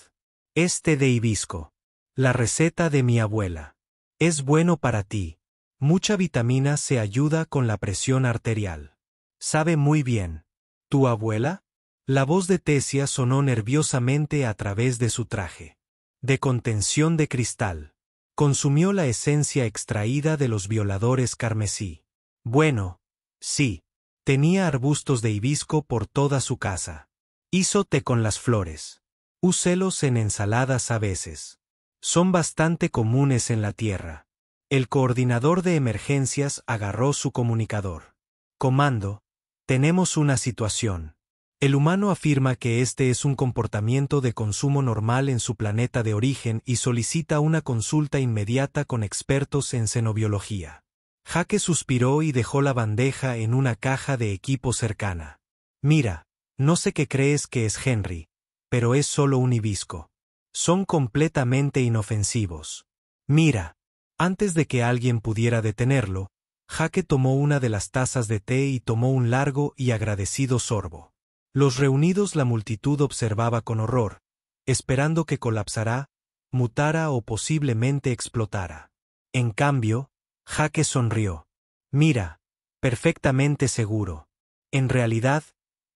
Es té de hibisco. La receta de mi abuela. Es bueno para ti. Mucha vitamina C ayuda con la presión arterial. Sabe muy bien. ¿Tu abuela? La voz de Tessia sonó nerviosamente a través de su traje. De contención de cristal. Consumió la esencia extraída de los violadores carmesí. Bueno, sí. Tenía arbustos de hibisco por toda su casa. Hizo té con las flores. Úselos en ensaladas a veces. Son bastante comunes en la tierra. El coordinador de emergencias agarró su comunicador. Comando, tenemos una situación. El humano afirma que este es un comportamiento de consumo normal en su planeta de origen y solicita una consulta inmediata con expertos en xenobiología. Jake suspiró y dejó la bandeja en una caja de equipo cercana. Mira, no sé qué crees que es Henry, pero es solo un hibisco. Son completamente inofensivos. Mira. Antes de que alguien pudiera detenerlo, Jake tomó una de las tazas de té y tomó un largo y agradecido sorbo. Los reunidos, la multitud observaba con horror, esperando que colapsara, mutara o posiblemente explotara. En cambio, Jake sonrió. Mira, perfectamente seguro. En realidad,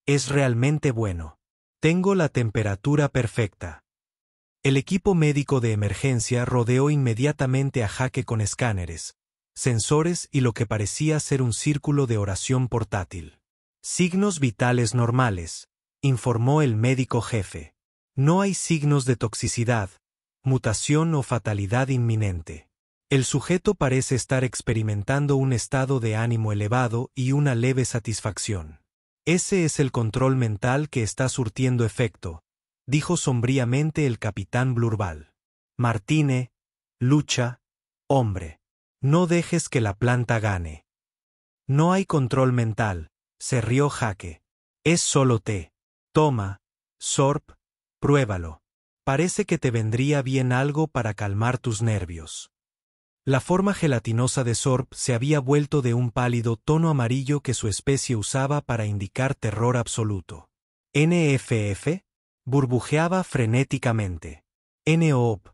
es realmente bueno. Tengo la temperatura perfecta. El equipo médico de emergencia rodeó inmediatamente a Jake con escáneres, sensores y lo que parecía ser un círculo de oración portátil. Signos vitales normales, informó el médico jefe. No hay signos de toxicidad, mutación o fatalidad inminente. El sujeto parece estar experimentando un estado de ánimo elevado y una leve satisfacción. Ese es el control mental que está surtiendo efecto, dijo sombríamente el capitán Blurbal. Martine, lucha, hombre. No dejes que la planta gane. No hay control mental, se rió Jake. Es solo té. Toma, Sorp, pruébalo. Parece que te vendría bien algo para calmar tus nervios. La forma gelatinosa de Sorp se había vuelto de un pálido tono amarillo que su especie usaba para indicar terror absoluto. NFF, burbujeaba frenéticamente. NOP,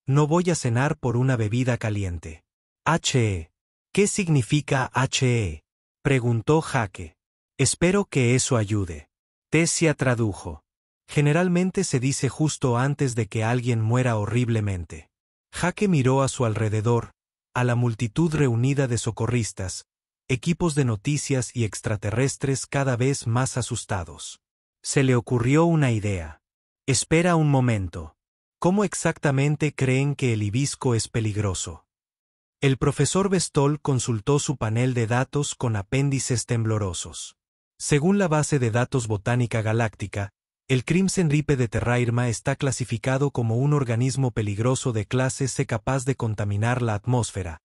no voy a cenar por una bebida caliente. HE, ¿qué significa HE? Preguntó Jake. Espero que eso ayude. Tessia tradujo. Generalmente se dice justo antes de que alguien muera horriblemente. Jake miró a su alrededor, a la multitud reunida de socorristas, equipos de noticias y extraterrestres cada vez más asustados. Se le ocurrió una idea. Espera un momento. ¿Cómo exactamente creen que el hibisco es peligroso? El profesor Bestol consultó su panel de datos con apéndices temblorosos. Según la base de datos botánica galáctica, el Crimson Ripe de Terrairma está clasificado como un organismo peligroso de clase C capaz de contaminar la atmósfera,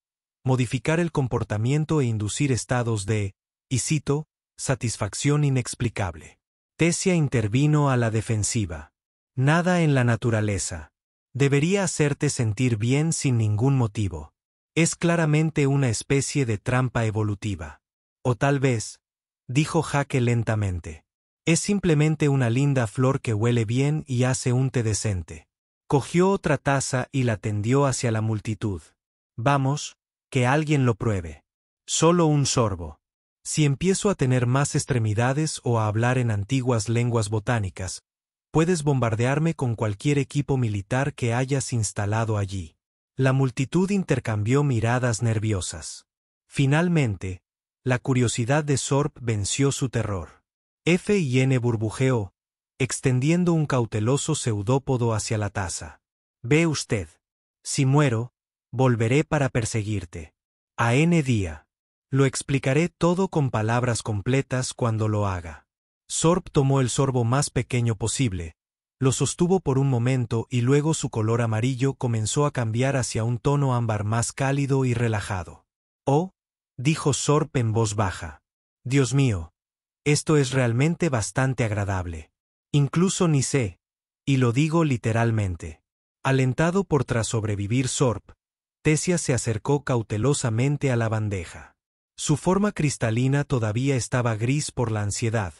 modificar el comportamiento e inducir estados de, y cito, satisfacción inexplicable. Tessia intervino a la defensiva. Nada en la naturaleza. Debería hacerte sentir bien sin ningún motivo. Es claramente una especie de trampa evolutiva. O tal vez, dijo Jake lentamente, es simplemente una linda flor que huele bien y hace un té decente. Cogió otra taza y la tendió hacia la multitud. Vamos, que alguien lo pruebe. Solo un sorbo. Si empiezo a tener más extremidades o a hablar en antiguas lenguas botánicas, puedes bombardearme con cualquier equipo militar que hayas instalado allí. La multitud intercambió miradas nerviosas. Finalmente, la curiosidad de Sorp venció su terror. F y N burbujeó, extendiendo un cauteloso pseudópodo hacia la taza. Ve usted. Si muero, volveré para perseguirte. A N día. Lo explicaré todo con palabras completas cuando lo haga. Sorp tomó el sorbo más pequeño posible, lo sostuvo por un momento y luego su color amarillo comenzó a cambiar hacia un tono ámbar más cálido y relajado. Oh, dijo Sorp en voz baja. Dios mío, esto es realmente bastante agradable. Incluso ni sé, y lo digo literalmente. Alentado por tras sobrevivir Sorp, Tessia se acercó cautelosamente a la bandeja. Su forma cristalina todavía estaba gris por la ansiedad,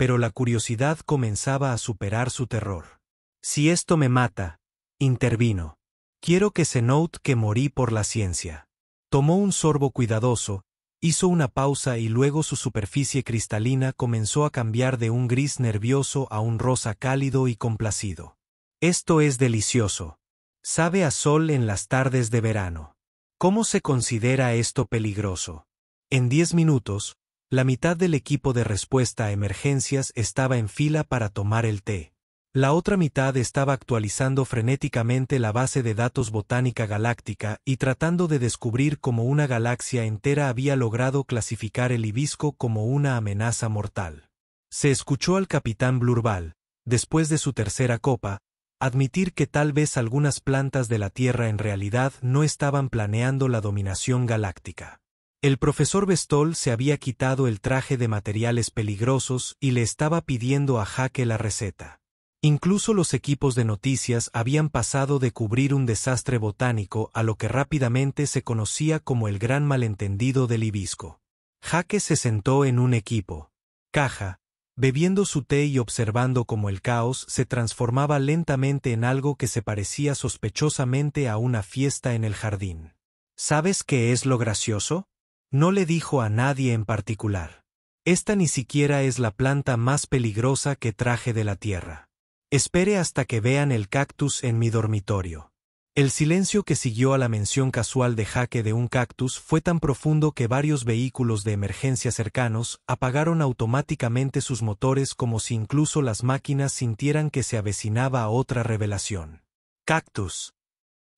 pero la curiosidad comenzaba a superar su terror. Si esto me mata, intervino. Quiero que se note que morí por la ciencia. Tomó un sorbo cuidadoso, hizo una pausa y luego su superficie cristalina comenzó a cambiar de un gris nervioso a un rosa cálido y complacido. Esto es delicioso. Sabe a sol en las tardes de verano. ¿Cómo se considera esto peligroso? En 10 minutos, la mitad del equipo de respuesta a emergencias estaba en fila para tomar el té. La otra mitad estaba actualizando frenéticamente la base de datos botánica galáctica y tratando de descubrir cómo una galaxia entera había logrado clasificar el hibisco como una amenaza mortal. Se escuchó al capitán Blurval, después de su tercera copa, admitir que tal vez algunas plantas de la Tierra en realidad no estaban planeando la dominación galáctica. El profesor Bestol se había quitado el traje de materiales peligrosos y le estaba pidiendo a Jake la receta. Incluso los equipos de noticias habían pasado de cubrir un desastre botánico a lo que rápidamente se conocía como el gran malentendido del hibisco. Jake se sentó en un equipo caja, bebiendo su té y observando cómo el caos se transformaba lentamente en algo que se parecía sospechosamente a una fiesta en el jardín. ¿Sabes qué es lo gracioso? No le dijo a nadie en particular. Esta ni siquiera es la planta más peligrosa que traje de la Tierra. Espere hasta que vean el cactus en mi dormitorio. El silencio que siguió a la mención casual de Jake de un cactus fue tan profundo que varios vehículos de emergencia cercanos apagaron automáticamente sus motores como si incluso las máquinas sintieran que se avecinaba otra revelación. Cactus.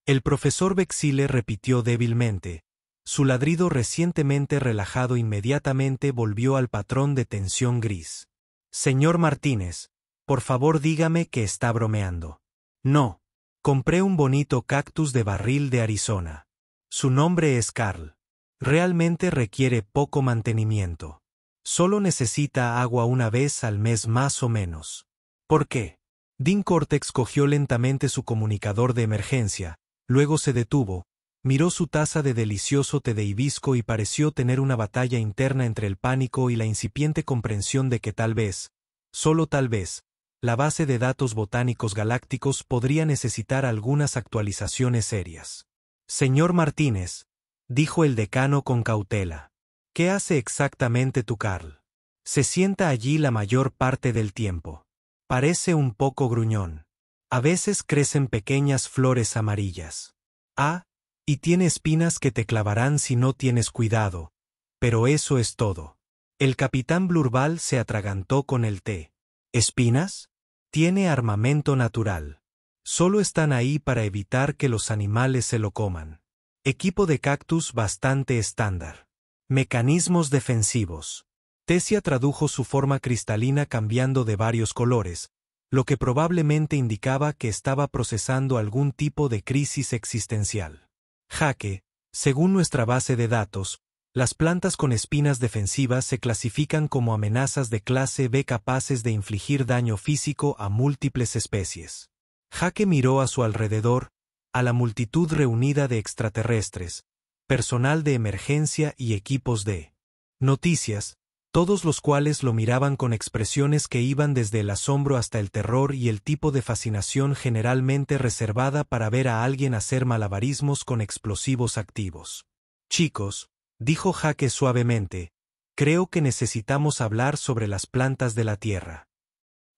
El profesor Bexile repitió débilmente. Su ladrido recientemente relajado inmediatamente volvió al patrón de tensión gris. Señor Martínez, por favor dígame que está bromeando. No. Compré un bonito cactus de barril de Arizona. Su nombre es Carl. Realmente requiere poco mantenimiento. Solo necesita agua una vez al mes más o menos. ¿Por qué? Dean Cortex cogió lentamente su comunicador de emergencia, luego se detuvo, miró su taza de delicioso té de hibisco y pareció tener una batalla interna entre el pánico y la incipiente comprensión de que tal vez, solo tal vez, la base de datos botánicos galácticos podría necesitar algunas actualizaciones serias. Señor Martínez, dijo el decano con cautela. ¿Qué hace exactamente tu Carl? Se sienta allí la mayor parte del tiempo. Parece un poco gruñón. A veces crecen pequeñas flores amarillas. Ah, y tiene espinas que te clavarán si no tienes cuidado. Pero eso es todo. El capitán Blurval se atragantó con el té. ¿Espinas? Tiene armamento natural. Solo están ahí para evitar que los animales se lo coman. Equipo de cactus bastante estándar. Mecanismos defensivos. Tessia tradujo su forma cristalina cambiando de varios colores, lo que probablemente indicaba que estaba procesando algún tipo de crisis existencial. Jake, según nuestra base de datos, las plantas con espinas defensivas se clasifican como amenazas de clase B capaces de infligir daño físico a múltiples especies. Jake miró a su alrededor, a la multitud reunida de extraterrestres, personal de emergencia y equipos de noticias, todos los cuales lo miraban con expresiones que iban desde el asombro hasta el terror y el tipo de fascinación generalmente reservada para ver a alguien hacer malabarismos con explosivos activos. Chicos, dijo Jake suavemente, creo que necesitamos hablar sobre las plantas de la Tierra.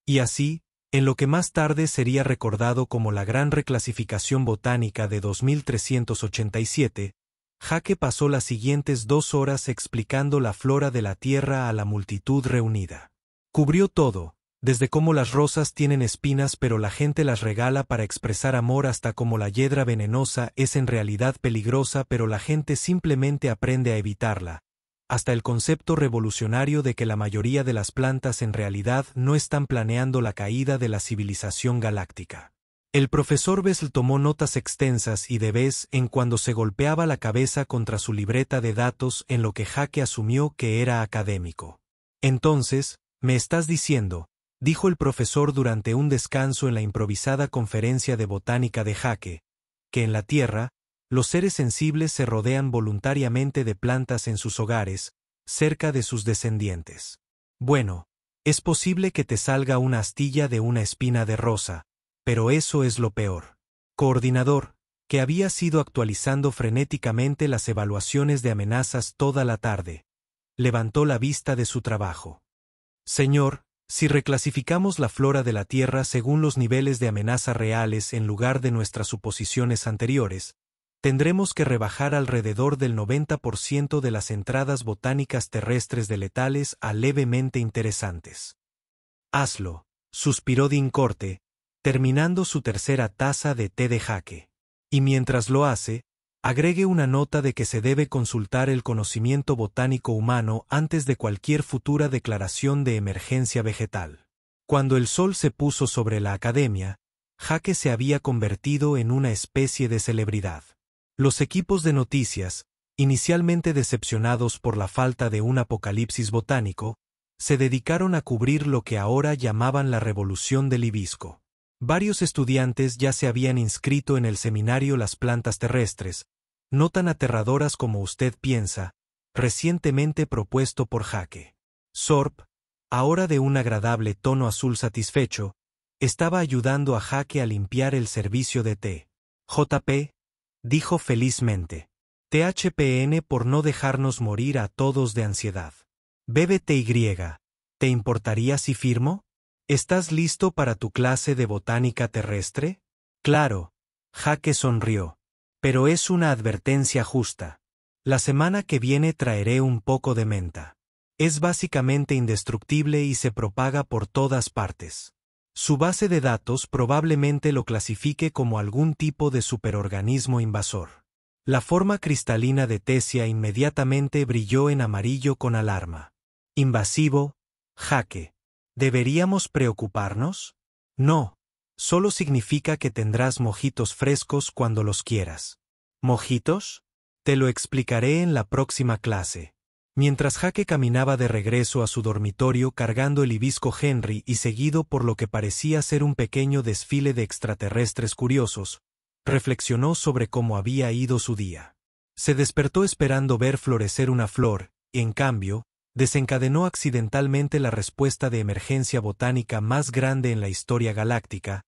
Y así, en lo que más tarde sería recordado como la gran reclasificación botánica de 2387, Jake pasó las siguientes 2 horas explicando la flora de la Tierra a la multitud reunida. Cubrió todo, desde cómo las rosas tienen espinas pero la gente las regala para expresar amor hasta cómo la hiedra venenosa es en realidad peligrosa pero la gente simplemente aprende a evitarla, hasta el concepto revolucionario de que la mayoría de las plantas en realidad no están planeando la caída de la civilización galáctica. El profesor Bessel tomó notas extensas y de vez en cuando se golpeaba la cabeza contra su libreta de datos en lo que Jake asumió que era académico. Entonces, ¿me estás diciendo?, dijo el profesor durante un descanso en la improvisada conferencia de botánica de Jake, que en la Tierra, los seres sensibles se rodean voluntariamente de plantas en sus hogares, cerca de sus descendientes. Bueno, es posible que te salga una astilla de una espina de rosa, pero eso es lo peor. Coordinador, que había sido actualizando frenéticamente las evaluaciones de amenazas toda la tarde, levantó la vista de su trabajo. Señor, si reclasificamos la flora de la Tierra según los niveles de amenaza reales en lugar de nuestras suposiciones anteriores, tendremos que rebajar alrededor del 90% de las entradas botánicas terrestres de letales a levemente interesantes. Hazlo, suspiró Dean Corte, terminando su tercera taza de té de Jake. Y mientras lo hace, agregue una nota de que se debe consultar el conocimiento botánico humano antes de cualquier futura declaración de emergencia vegetal. Cuando el sol se puso sobre la academia, Jake se había convertido en una especie de celebridad. Los equipos de noticias, inicialmente decepcionados por la falta de un apocalipsis botánico, se dedicaron a cubrir lo que ahora llamaban la revolución del hibisco. Varios estudiantes ya se habían inscrito en el seminario Las plantas terrestres, no tan aterradoras como usted piensa, recientemente propuesto por Jake. Sorb, ahora de un agradable tono azul satisfecho, estaba ayudando a Jake a limpiar el servicio de té. JP, dijo felizmente. THPN por no dejarnos morir a todos de ansiedad. BBTY, ¿te importaría si firmo? ¿Estás listo para tu clase de botánica terrestre? Claro, Jake sonrió. Pero es una advertencia justa. La semana que viene traeré un poco de menta. Es básicamente indestructible y se propaga por todas partes. Su base de datos probablemente lo clasifique como algún tipo de superorganismo invasor. La forma cristalina de Tesia inmediatamente brilló en amarillo con alarma. Invasivo, Jake. ¿Deberíamos preocuparnos? No. Solo significa que tendrás mojitos frescos cuando los quieras. ¿Mojitos? Te lo explicaré en la próxima clase. Mientras Jake caminaba de regreso a su dormitorio cargando el hibisco Henry y seguido por lo que parecía ser un pequeño desfile de extraterrestres curiosos, reflexionó sobre cómo había ido su día. Se despertó esperando ver florecer una flor, y en cambio, desencadenó accidentalmente la respuesta de emergencia botánica más grande en la historia galáctica,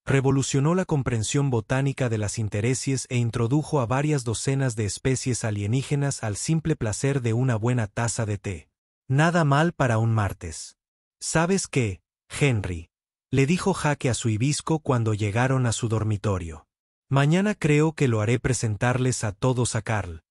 revolucionó la comprensión botánica de las interecies e introdujo a varias docenas de especies alienígenas al simple placer de una buena taza de té. Nada mal para un martes. ¿Sabes qué, Henry?, le dijo Jake a su hibisco cuando llegaron a su dormitorio. Mañana creo que lo haré presentarles a todos a Carl,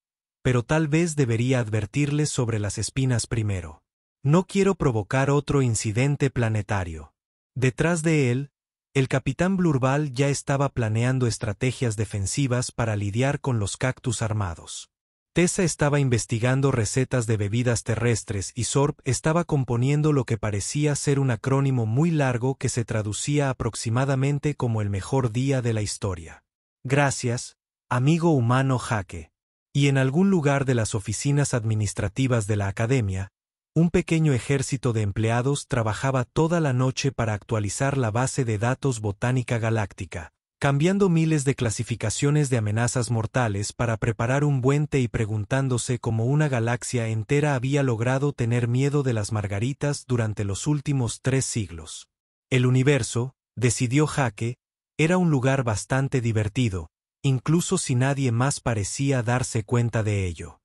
pero tal vez debería advertirles sobre las espinas primero. No quiero provocar otro incidente planetario. Detrás de él, el capitán Blurval ya estaba planeando estrategias defensivas para lidiar con los cactus armados. Tessa estaba investigando recetas de bebidas terrestres y Sorb estaba componiendo lo que parecía ser un acrónimo muy largo que se traducía aproximadamente como el mejor día de la historia. Gracias, amigo humano Jake. Y en algún lugar de las oficinas administrativas de la academia, un pequeño ejército de empleados trabajaba toda la noche para actualizar la base de datos botánica galáctica, cambiando miles de clasificaciones de amenazas mortales para preparar un buen té y preguntándose cómo una galaxia entera había logrado tener miedo de las margaritas durante los últimos 3 siglos. El universo, decidió Jake, era un lugar bastante divertido, incluso si nadie más parecía darse cuenta de ello.